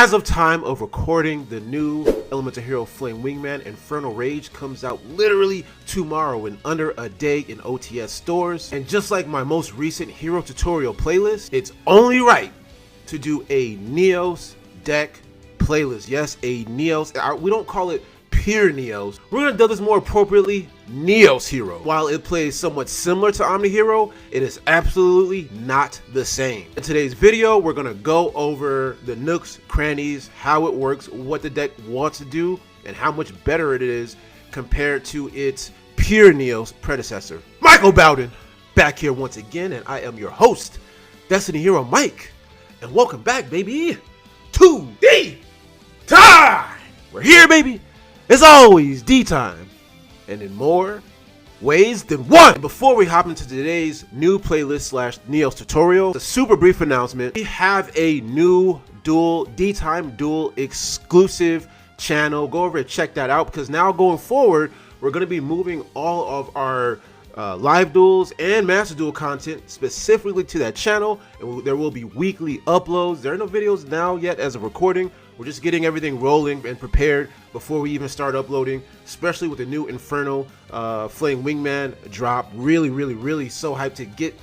As of time of recording, the new Elemental Hero Flame Wingman Infernal Rage comes out literally tomorrow in under a day in OTS stores. And just like my most recent hero tutorial playlist, it's only right to do a Neos deck playlist. Yes, a Neos. We don't call it pure Neos. We're gonna do this more appropriately, Neos Hero. While it plays somewhat similar to Omni Hero, it is absolutely not the same. In today's video, we're gonna go over the nooks, crannies, how it works, what the deck wants to do, and how much better it is compared to its pure Neos predecessor. Michael Bowden, back here once again, and I am your host, Destiny Hero Mike. And welcome back, baby, to D-Time! We're here, baby. It's always D-Time, and in more ways than one. Before we hop into today's new playlist / Neos tutorial, a super brief announcement. We have a new D-Time Duel exclusive channel. Go over and check that out, because now going forward, we're going to be moving all of our live duels and master duel content specifically to that channel, and there will be weekly uploads. There are no videos now yet as of recording. We're just getting everything rolling and prepared before we even start uploading, especially with the new Inferno Flame Wingman drop. Really so hyped to get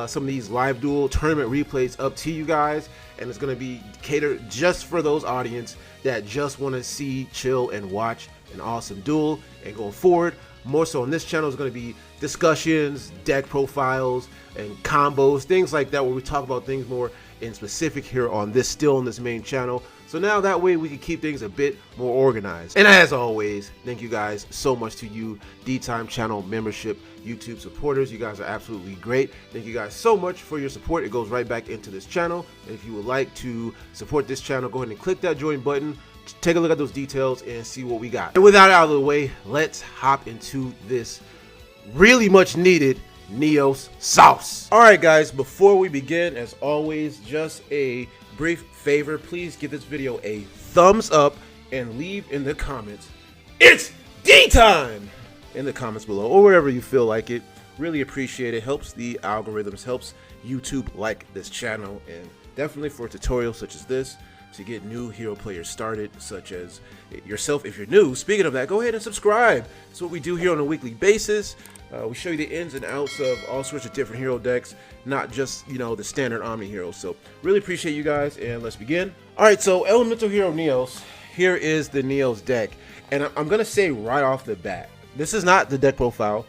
some of these live duel tournament replays up to you guys, and it's going to be catered just for those audience that just want to see, chill, and watch an awesome duel. And going forward, more so on this channel, is going to be discussions, deck profiles, and combos, things like that, where we talk about things more in specific here on this main channel. So now that way we can keep things a bit more organized. And as always, thank you guys so much to you D-Time channel membership YouTube supporters. You guys are absolutely great. Thank you guys so much for your support. It goes right back into this channel. And if you would like to support this channel, go ahead and click that join button. Take a look at those details and see what we got. And with that out of the way, let's hop into this really much needed Neos sauce. All right, guys, before we begin, as always, just a brief favor. Please give this video a thumbs up and leave in the comments, "It's D-Time!" in the comments below, or wherever you feel like it. Really appreciate it. Helps the algorithms, helps YouTube like this channel, and definitely for tutorials such as this to get new hero players started, such as yourself. If you're new, speaking of that, go ahead and subscribe. That's what we do here on a weekly basis. We show you the ins and outs of all sorts of different hero decks, not just, you know, the standard Omni heroes. So really appreciate you guys, and let's begin. All right, so Elemental Hero Neos, here is the Neos deck, and I'm gonna say right off the bat, this is not the deck profile,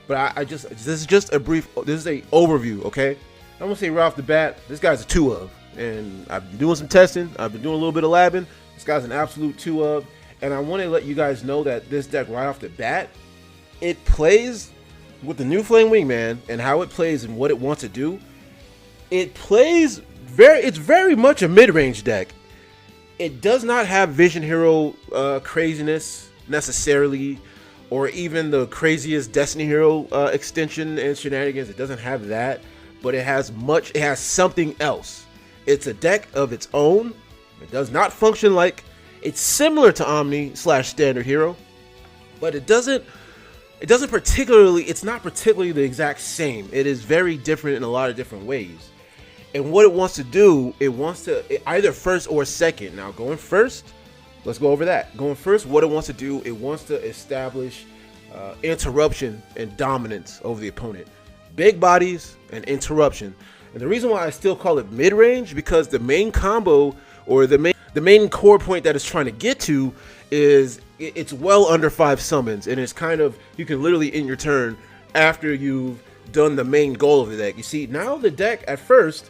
but this is just a brief, this is a overview, okay? I'm gonna say right off the bat, this guy's a 2 of, and I've been doing some testing, I've been doing a little bit of labbing. This guy's an absolute 2 of, and I want to let you guys know that this deck right off the bat, it plays with the new Flame Wingman and how it plays and what it wants to do. It plays it's very much a mid-range deck. It does not have Vision Hero craziness necessarily, or even the craziest Destiny Hero extension and shenanigans. It doesn't have that, but it has something else. It's a deck of its own. It does not function like, it's similar to Omni / Standard Hero, but it's not particularly the exact same. It is very different in a lot of different ways. And what it wants to do, it wants to either first or second. Now going first, let's go over that. Going first, what it wants to do, it wants to establish interruption and dominance over the opponent. Big bodies and interruption. And the reason why I still call it mid-range, because the main combo, or the main core point that it's trying to get to, is it's well under 5 summons, and it's kind of, you can literally end your turn after you've done the main goal of the deck. You see, now the deck at first,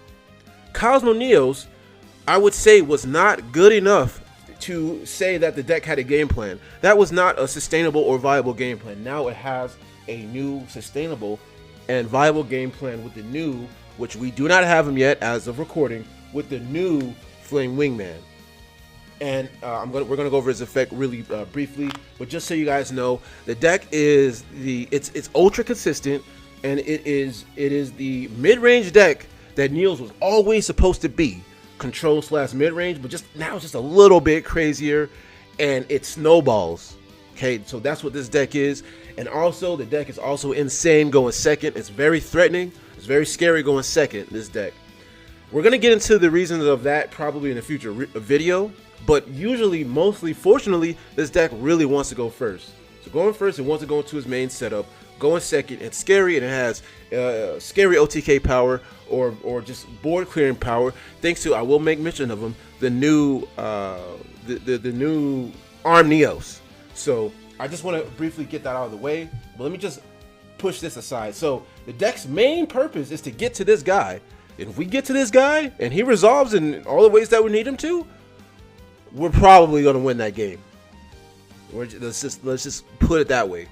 Cosmo Neos, I would say, was not good enough to say that the deck had a game plan. That was not a sustainable or viable game plan. Now it has a new sustainable and viable game plan with the new, which we do not have them yet as of recording, with the new Flame Wingman. And we're gonna go over his effect really briefly, but just so you guys know, the deck is it's ultra consistent, and it is the mid-range deck that Neos was always supposed to be, control / mid-range, but just now it's just a little bit crazier, and it snowballs. Okay, so that's what this deck is. And also the deck is also insane going second. It's very threatening. It's very scary going second, this deck. We're going to get into the reasons of that probably in a future video, but usually, mostly, fortunately, this deck really wants to go first. So going first, it wants to go into his main setup. Going second, it's scary, and it has scary OTK power or just board clearing power. Thanks to, I will make mention of them, the new the new Arm Neos. So I just want to briefly get that out of the way, but let me just push this aside. So the deck's main purpose is to get to this guy. And if we get to this guy and he resolves in all the ways that we need him to, we're probably going to win that game. Let's just put it that way.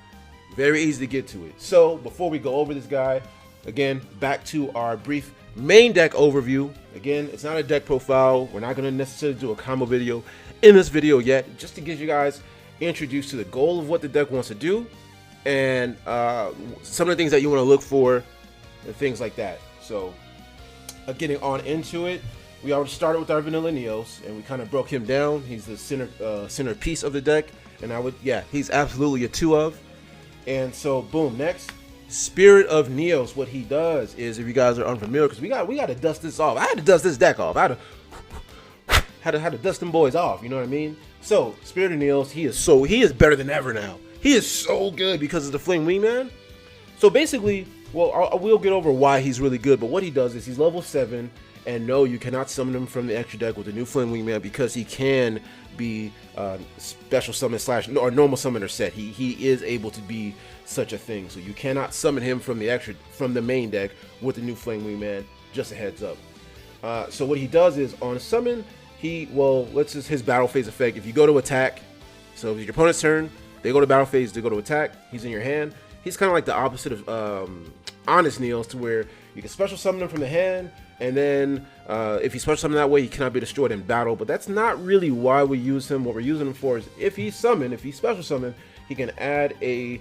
Very easy to get to it. So before we go over this guy, again, back to our brief main deck overview. Again, it's not a deck profile. We're not going to necessarily do a combo video in this video yet, just to get you guys introduced to the goal of what the deck wants to do and some of the things that you want to look for and things like that. So getting on into it, we already started with our vanilla Neos and we kind of broke him down. He's the center piece of the deck, and he's absolutely a 2 of. And so boom, next, Spirit of Neos. What he does is, if you guys are unfamiliar, because we got to dust this off. I had to dust this deck off. I had to dust them boys off. You know what I mean? So Spirit of Neos, he is better than ever now. He is so good because of the Flame Wingman. So basically, well, we'll get over why he's really good. But what he does is he's level 7, and no, you cannot summon him from the extra deck with the new Flame Wingman because he can be special summon / or normal summoner set. He is able to be such a thing. So you cannot summon him from the main deck with the new Flame Wingman. Just a heads up. So what he does is on summon, his battle phase effect. If you go to attack, so if your opponent's turn, they go to battle phase, they go to attack. He's in your hand. He's kind of like the opposite of Honest Neos, to where you can special summon him from the hand. And then if he special summon that way, he cannot be destroyed in battle. But that's not really why we use him. What we're using him for is if he special summon, he can add a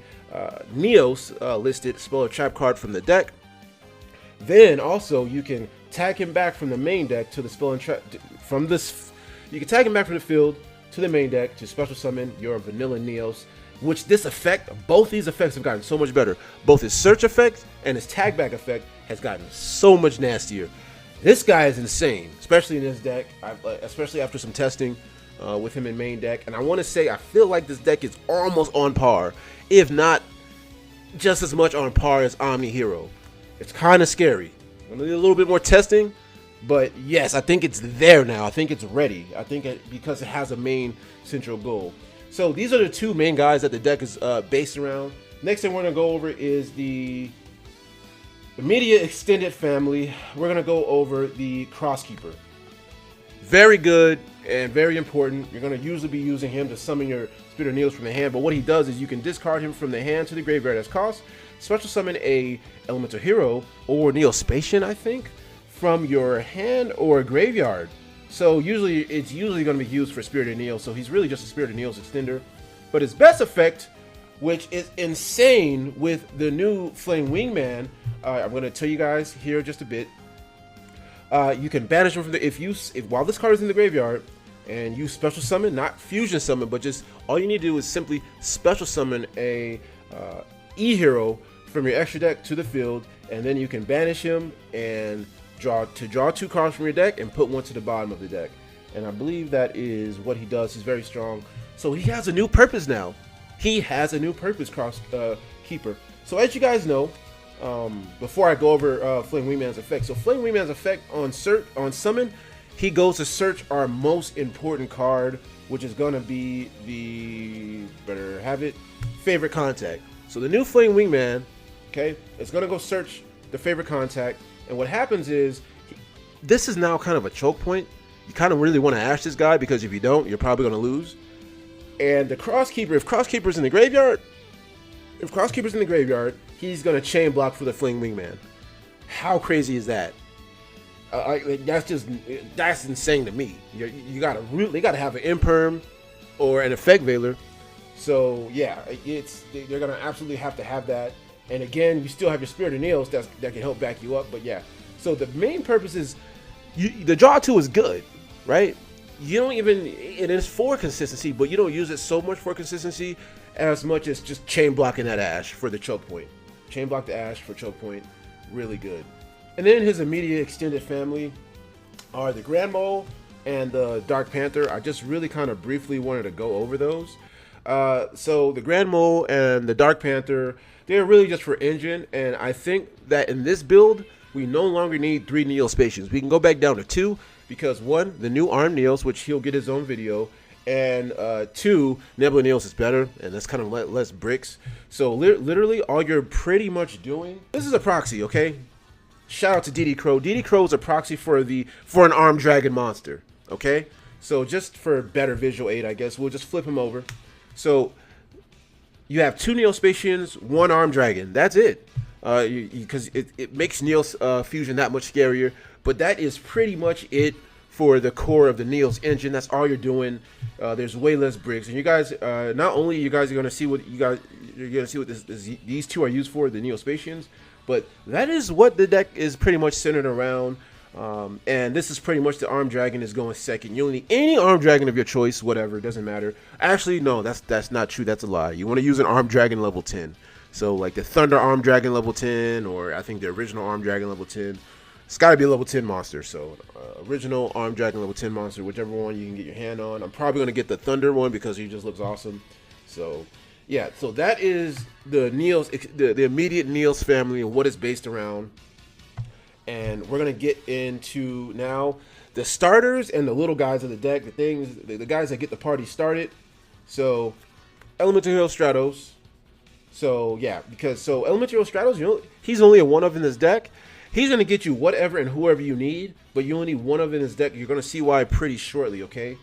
Neos listed spell or trap card from the deck. Then also you can tag him back from the main deck to the spell and trap from this. You can tag him back from the field to the main deck to special summon your vanilla Neos. Which this effect, both these effects have gotten so much better. Both his search effect and his tag back effect has gotten so much nastier. This guy is insane, especially in this deck, especially after some testing with him in main deck. And I want to say, I feel like this deck is almost on par, if not just as much on par as Omni Hero. It's kind of scary. I need a little bit more testing, but yes, I think it's there now. I think it's ready. I think because it has a main central goal. So these are the two main guys that the deck is based around. Next thing we're going to go over is the immediate extended family. We're going to go over the Crosskeeper. Very good and very important. You're going to usually be using him to summon your Spirit of Neos from the hand. But what he does is you can discard him from the hand to the graveyard as cost. Special summon a Elemental Hero or Neospatian, I think, from your hand or graveyard. So it's usually going to be used for Spirit of Neos. So he's really just a Spirit of Neos extender. But his best effect, which is insane with the new Flame Wingman, I'm going to tell you guys here just a bit. You can banish him from the while this card is in the graveyard and you special summon, not fusion summon, but just all you need to do is simply special summon a E-Hero from your extra deck to the field, and then you can banish him and draw 2 cards from your deck and put 1 to the bottom of the deck. And I believe that is what he does. He's very strong. So he has a new purpose now. He has a new purpose, Keeper. So as you guys know, before I go over Flame Wingman's effect. So Flame Wingman's effect on summon, he goes to search our most important card, which is gonna be the favorite contact. So the new Flame Wingman, okay, it's gonna go search the favorite contact. And what happens is, this is now kind of a choke point. You kind of really want to ash this guy, because if you don't, you're probably going to lose. And the Crosskeeper, if Crosskeeper's in the graveyard, he's going to chain block for the Flame Wingman. How crazy is that? That's insane to me. They got to have an imperm or an effect veiler. So yeah, they're going to absolutely have to have that. And again, you still have your Spirit of Neos that can help back you up. But yeah, so the main purpose is, the draw 2 is good, right? You don't even, it is for consistency, but you don't use it so much for consistency as much as just chain blocking that Ash for the choke point. Chain block the Ash for choke point, really good. And then his immediate extended family, are the Grand Mole and the Dark Panther. I just really kind of briefly wanted to go over those. So the Grand Mole and the Dark Panther, they're really just for engine, and I think that in this build, we no longer need 3 Neospatians. We can go back down to 2, because 1, the new Arm Neos, which he'll get his own video, and 2, Nebula Neos is better, and that's kind of less bricks. So literally all you're pretty much doing, this is a proxy, okay? Shout out to DD Crow. DD Crow is a proxy for an Armed Dragon monster, okay? So just for better visual aid, I guess, we'll just flip him over. So you have 2 Neospatians, 1 Armed Dragon. That's it. Because it makes Neos fusion that much scarier. But that is pretty much it for the core of the Neos engine. That's all you're doing. There's way less bricks, and you guys, not only you guys are gonna see what these 2 are used for, the Neospatians, but that is what the deck is pretty much centered around. And this is pretty much the Armed Dragon is going second. You don't need any Armed Dragon of your choice, whatever, it doesn't matter. Actually, no, that's not true. That's a lie. You want to use an Armed Dragon level 10. So like the Thunder Armed Dragon level 10, or I think the original Armed Dragon level 10. It's got to be a level 10 monster. So original Armed Dragon level 10 monster, whichever one you can get your hand on. I'm probably going to get the Thunder one because he just looks awesome. So yeah, so that is the Neos, the immediate Neos family and what it's based around. And we're gonna get into now the starters and the little guys of the deck, the guys that get the party started. So Elemental Hero Stratos. So yeah, so Elemental Hero Stratos, you know, he's only a 1-of in this deck. He's gonna get you whatever and whoever you need, but you only need 1-of in this deck. You're gonna see why pretty shortly, okay?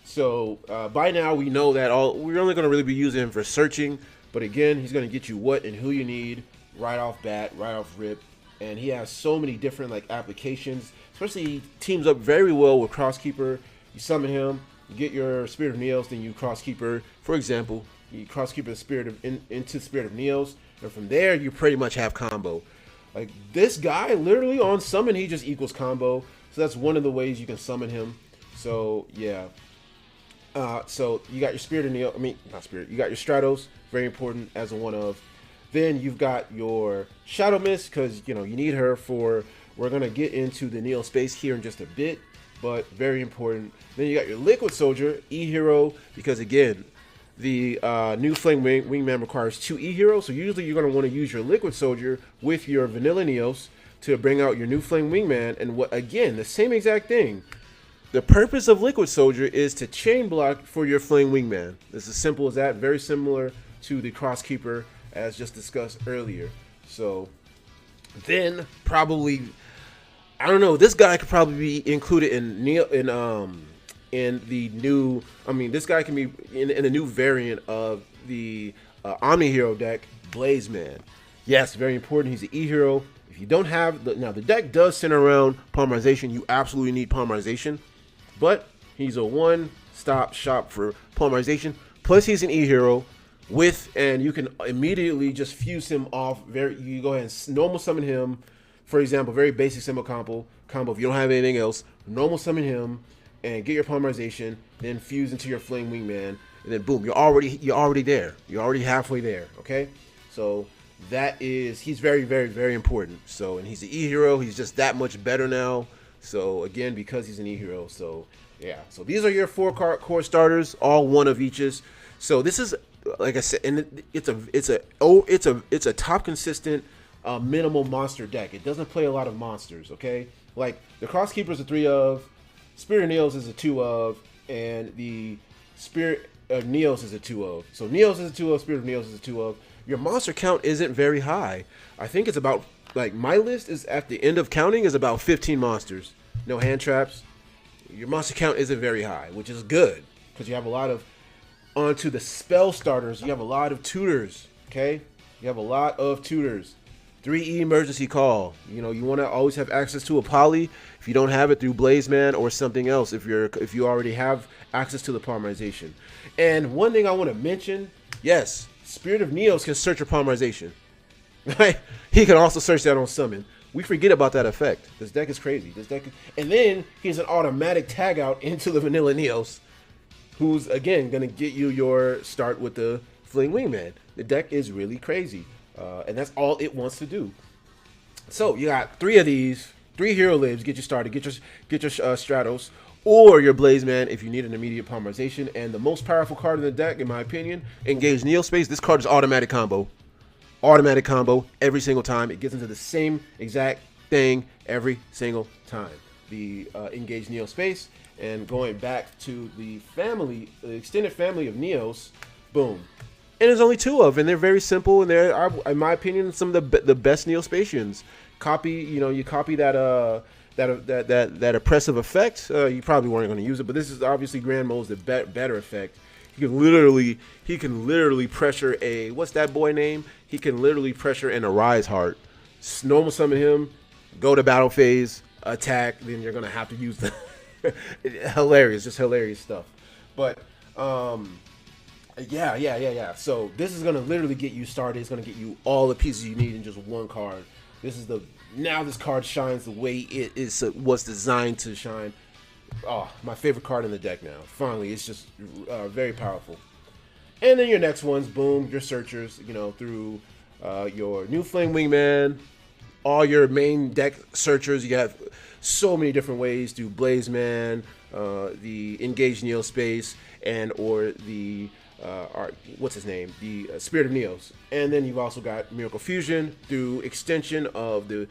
So by now we know that we're only gonna really be using him for searching, but again, he's gonna get you what and who you need right off bat, right off rip. And he has so many different like applications, especially he teams up very well with Crosskeeper. You summon him, you get your Spirit of Neos, then you Crosskeeper. For example, you Crosskeeper the Spirit of into Spirit of Neos, and from there you pretty much have combo. Like this guy, literally on summon, he just equals combo. So that's one of the ways you can summon him. So yeah. So you got your Spirit of Neos. I mean, not Spirit. You got your Stratos, very important as a 1-of. Then you've got your Shadow Mist, because you know you need her for. We're gonna get into the Neo space here in just a bit, but very important. Then you got your Liquid Soldier, E-Hero, because again, the new Flame Wingman requires 2 E-Heroes, so usually you're gonna want to use your Liquid Soldier with your Vanilla Neos to bring out your new Flame Wingman. And what again, the same exact thing. The purpose of Liquid Soldier is to chain block for your Flame Wingman. It's as simple as that. Very similar to the Crosskeeper, as just discussed earlier. So then probably, I don't know, this guy could probably be included in the new, I mean, this guy can be in the new variant of the Omni Hero deck, Blaze Man. Yes, very important. He's an E-Hero. If you don't have now the deck does center around polymerization. You absolutely need polymerization, but he's a one-stop shop for polymerization. Plus he's an E-Hero. And you can immediately just fuse him off. You go ahead and normal summon him, for example, very basic symbol combo. If you don't have anything else, normal summon him and get your polymerization, then fuse into your Flame Wingman, and then boom, you're already there. You're already halfway there. Okay, so he's very, very, very important. So, and he's an E-Hero. He's just that much better now. So again, because he's an E-Hero. So yeah. So these are your 4 core starters, all 1 of eaches. So this is, like I said, and it's a top consistent minimal monster deck. It doesn't play a lot of monsters, okay? Like the Crosskeeper is a 3-of, Spirit of Neos is a 2-of, and the Spirit of Neos is a 2-of. So Neos is a 2-of, Spirit of Neos is a 2-of. Your monster count isn't very high. I think it's about, like, my list is at the end of counting is about 15 monsters. No hand traps. Your monster count isn't very high, which is good because you have a lot of. Onto the spell starters, you have a lot of tutors, okay? You have a lot of tutors. 3E emergency call. You know, you want to always have access to a poly. If you don't have it, through Blaze Man or something else, if you already have access to the polymerization. And one thing I want to mention, yes, Spirit of Neos can search your polymerization. Right? He can also search that on summon. We forget about that effect. This deck is crazy. And then he's an automatic tag out into the Vanilla Neos, who's again gonna get you your start with the Flame Wingman. The deck is really crazy, and that's all it wants to do. So you got 3 of these. 3 hero lives, get you started, get your Stratos, or your Blazeman if you need an immediate polymerization. And the most powerful card in the deck, in my opinion, Engage Neospace. This card is automatic combo. Automatic combo every single time. It gets into the same exact thing every single time. The Engage Neospace. And going back to the family, the extended family of Neos, boom. And there's only 2 of them, and they're very simple, and they're, in my opinion, some of the best Neospatians. Copy, you copy that oppressive effect. You probably weren't going to use it, but this is obviously Grand Mode's the better effect. He can literally pressure a, what's that boy name? He can literally pressure an Arise Heart. Normal summon him, go to battle phase, attack, then you're gonna have to use the hilarious, just hilarious stuff. But yeah. So this is gonna literally get you started. It's gonna get you all the pieces you need in just one card. This is now this card shines the way it was designed to shine. Oh, my favorite card in the deck now. Finally, it's just very powerful. And then your next ones, boom, your searchers, through your New Flame Wingman, all your main deck searchers. You have so many different ways to Blazeman, the Engage Neospace, and or the what's his name, the Spirit of Neos. And then you've also got Miracle Fusion through extension of the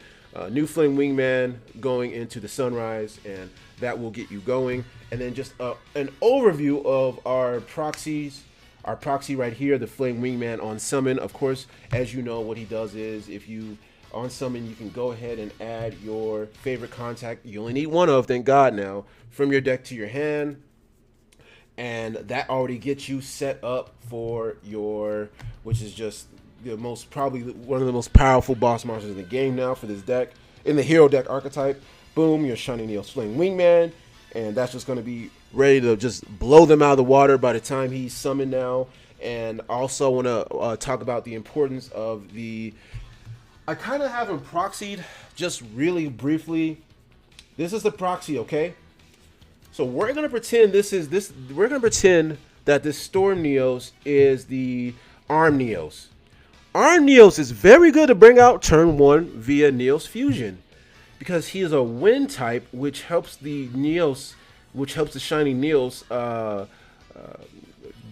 New Flame Wingman going into the Sunrise, and that will get you going. And then just an overview of our proxies. Our proxy right here, the Flame Wingman on summon. Of course, as you know, what he does is if you on summon, you can go ahead and add your favorite contact. You only need 1 of, thank God now, from your deck to your hand. And that already gets you set up for your, which is just the most, probably one of the most powerful boss monsters in the game now for this deck. In the hero deck archetype, boom, your Shiny Neos Flame Wingman. And that's just going to be ready to just blow them out of the water by the time he's summoned now. And also want to talk about the importance of the... I kind of have him proxied just really briefly. This is the proxy, okay? So we're going to pretend we're going to pretend that this Storm Neos is the Arm Neos. Arm Neos is very good to bring out turn 1 via Neos Fusion, because he is a wind type, which helps the Neos, which helps the Shiny Neos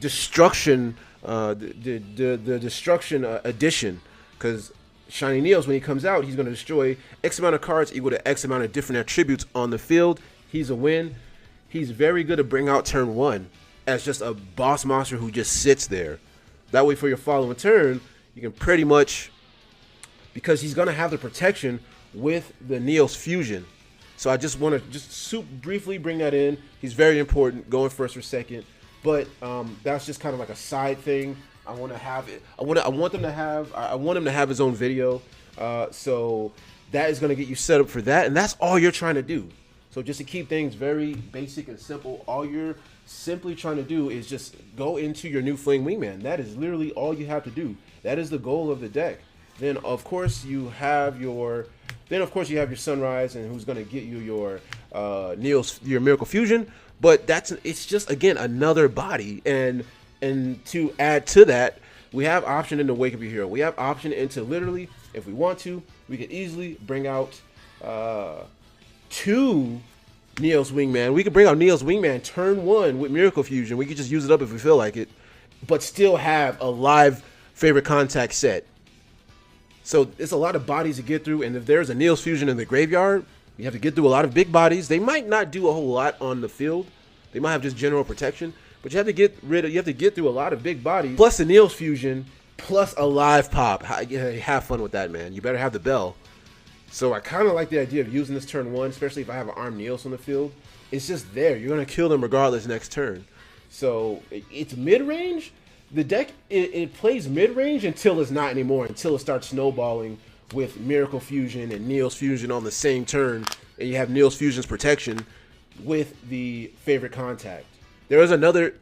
destruction, the destruction addition. Because Shiny Neos, when he comes out, he's going to destroy X amount of cards equal to X amount of different attributes on the field. He's a win. He's very good to bring out turn 1 as just a boss monster who just sits there. That way, for your following turn, you can pretty much, because he's going to have the protection with the Neos Fusion. So I just want to briefly bring that in. He's very important, going first or second. But that's just kind of like a side thing. I want to have it. I want him to have his own video. So that is going to get you set up for that, and that's all you're trying to do. So just to keep things very basic and simple, all you're simply trying to do is just go into your New Flame Wingman. That is literally all you have to do. That is the goal of the deck. Then of course you have your Sunrise, and who's going to get you your your Miracle Fusion. But it's just, again, another body. And to add to that, we have option into Wake Up Your Hero. We have option into, literally, if we want to, we could easily bring out 2 Neos Wingman. We could bring out Neos Wingman turn 1 with Miracle Fusion. We could just use it up if we feel like it, but still have a live favorite contact set. So it's a lot of bodies to get through, and if there's a Neos Fusion in the graveyard, you have to get through a lot of big bodies. They might not do a whole lot on the field. They might have just general protection, but you have to get through a lot of big bodies, plus the Neos Fusion, plus a live pop. Have fun with that, man. You better have the bell. So I kind of like the idea of using this turn 1, especially if I have an Arm Neos on the field. It's just there. You're going to kill them regardless next turn. So it's mid-range. The deck, it plays mid-range until it's not anymore, until it starts snowballing with Miracle Fusion and Neos Fusion on the same turn, and you have Neos Fusion's protection with the favorite contact. There is another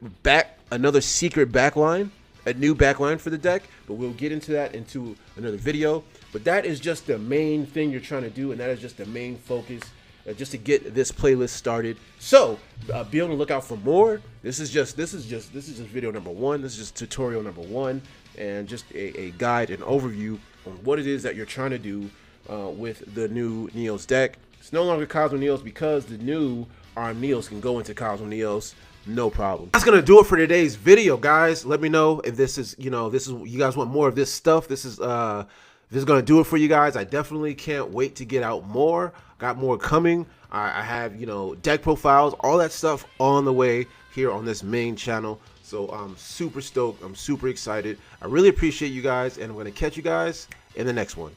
secret backline, a new backline for the deck, but we'll get into that into another video. But that is just the main thing you're trying to do, and that is just the main focus, just to get this playlist started. So be on the lookout for more. This is just video number 1. This is just tutorial number 1, and just a guide and overview on what it is that you're trying to do with the new Neos deck. It's no longer Cosmo Neos because the new ARM Neos can go into Cosmo Neos, no problem. That's gonna do it for today's video, guys. Let me know if this is, you guys want more of this stuff. This is gonna do it for you guys. I definitely can't wait to get out more. Got more coming. I have, deck profiles, all that stuff on the way here on this main channel. So I'm super stoked. I'm super excited. I really appreciate you guys, and I'm gonna catch you guys in the next one.